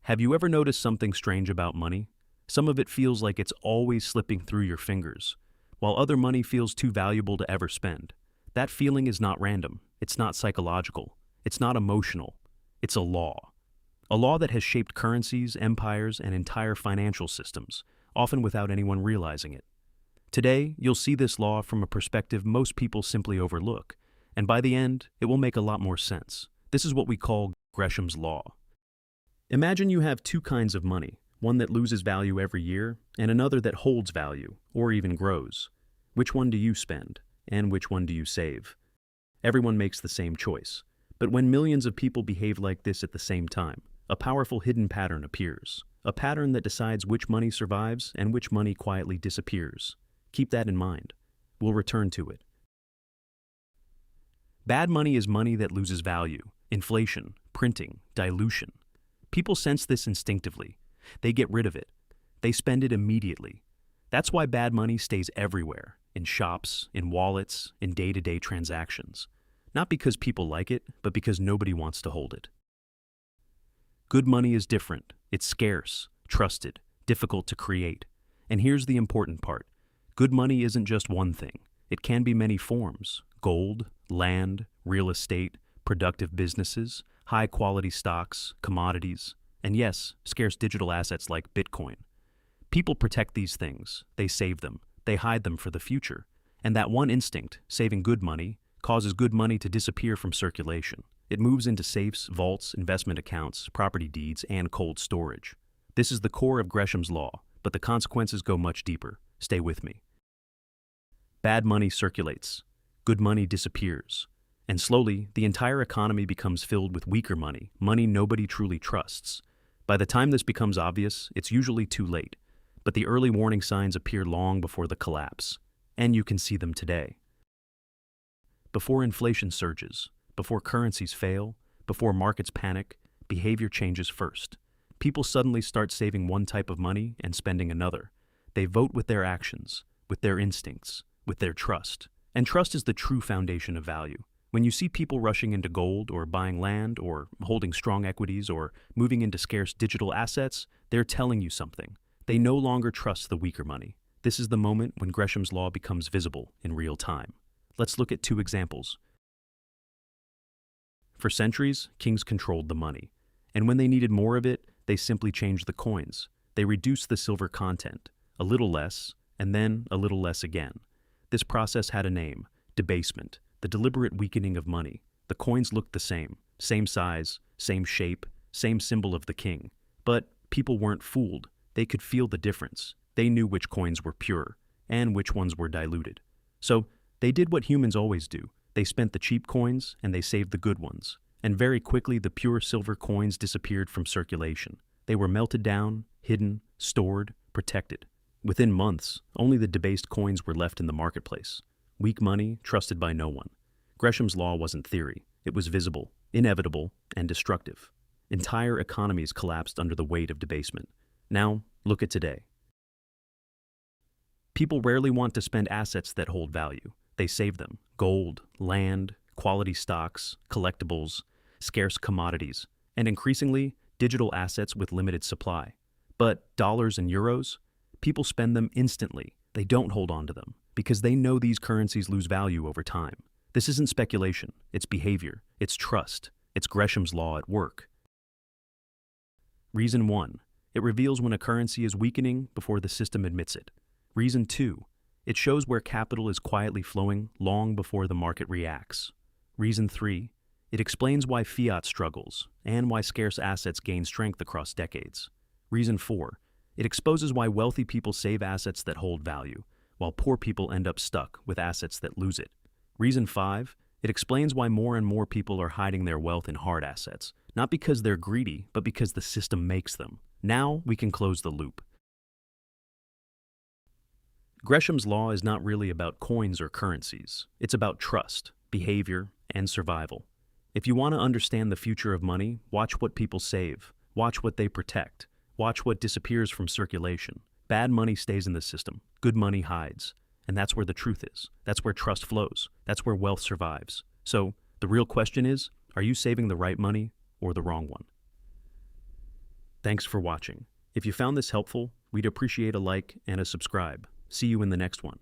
Have you ever noticed something strange about money? Some of it feels like it's always slipping through your fingers, while other money feels too valuable to ever spend. That feeling is not random, it's not psychological, it's not emotional, it's a law. A law that has shaped currencies, empires, and entire financial systems, often without anyone realizing it. Today, you'll see this law from a perspective most people simply overlook, and by the end, it will make a lot more sense. This is what we call Gresham's Law. Imagine you have two kinds of money, one that loses value every year and another that holds value, or even grows. Which one do you spend, and which one do you save? Everyone makes the same choice, but when millions of people behave like this at the same time, a powerful hidden pattern appears, a pattern that decides which money survives and which money quietly disappears. Keep that in mind. We'll return to it. Bad money is money that loses value, inflation, printing, dilution. People sense this instinctively. They get rid of it. They spend it immediately. That's why bad money stays everywhere, in shops, in wallets, in day-to-day transactions. Not because people like it, but because nobody wants to hold it. Good money is different. It's scarce, trusted, difficult to create. And here's the important part. Good money isn't just one thing. It can be many forms: gold, land, real estate, productive businesses, high-quality stocks, commodities, and yes, scarce digital assets like Bitcoin. People protect these things, they save them, they hide them for the future, and that one instinct, saving good money, causes good money to disappear from circulation. It moves into safes, vaults, investment accounts, property deeds, and cold storage. This is the core of Gresham's Law, but the consequences go much deeper. Stay with me. Bad money circulates. Good money disappears. And slowly, the entire economy becomes filled with weaker money, money nobody truly trusts. By the time this becomes obvious, it's usually too late. But the early warning signs appear long before the collapse. And you can see them today. Before inflation surges, before currencies fail, before markets panic, behavior changes first. People suddenly start saving one type of money and spending another. They vote with their actions, with their instincts, with their trust. And trust is the true foundation of value. When you see people rushing into gold or buying land or holding strong equities or moving into scarce digital assets, they're telling you something. They no longer trust the weaker money. This is the moment when Gresham's Law becomes visible in real time. Let's look at two examples. For centuries, kings controlled the money. And when they needed more of it, they simply changed the coins. They reduced the silver content, a little less, and then a little less again. This process had a name: debasement. The deliberate weakening of money. The coins looked the same size, same shape, same symbol of the king. But people weren't fooled. They could feel the difference. They knew which coins were pure and which ones were diluted. So they did what humans always do. They spent the cheap coins and they saved the good ones. And very quickly the pure silver coins disappeared from circulation. They were melted down, hidden, stored, protected. Within months, only the debased coins were left in the marketplace. Weak money, trusted by no one. Gresham's Law wasn't theory. It was visible, inevitable, and destructive. Entire economies collapsed under the weight of debasement. Now, look at today. People rarely want to spend assets that hold value. They save them: gold, land, quality stocks, collectibles, scarce commodities, and increasingly, digital assets with limited supply. But dollars and euros? People spend them instantly. They don't hold on to them, because they know these currencies lose value over time. This isn't speculation, it's behavior, it's trust, it's Gresham's Law at work. Reason 1. It reveals when a currency is weakening before the system admits it. Reason 2. It shows where capital is quietly flowing long before the market reacts. Reason 3. It explains why fiat struggles and why scarce assets gain strength across decades. Reason 4. It exposes why wealthy people save assets that hold value, while poor people end up stuck with assets that lose it. Reason 5, it explains why more and more people are hiding their wealth in hard assets, not because they're greedy, but because the system makes them. Now we can close the loop. Gresham's Law is not really about coins or currencies. It's about trust, behavior, and survival. If you want to understand the future of money, watch what people save, watch what they protect, watch what disappears from circulation. Bad money stays in the system. Good money hides. And that's where the truth is. That's where trust flows. That's where wealth survives. So, the real question is, are you saving the right money or the wrong one? Thanks for watching. If you found this helpful, we'd appreciate a like and a subscribe. See you in the next one.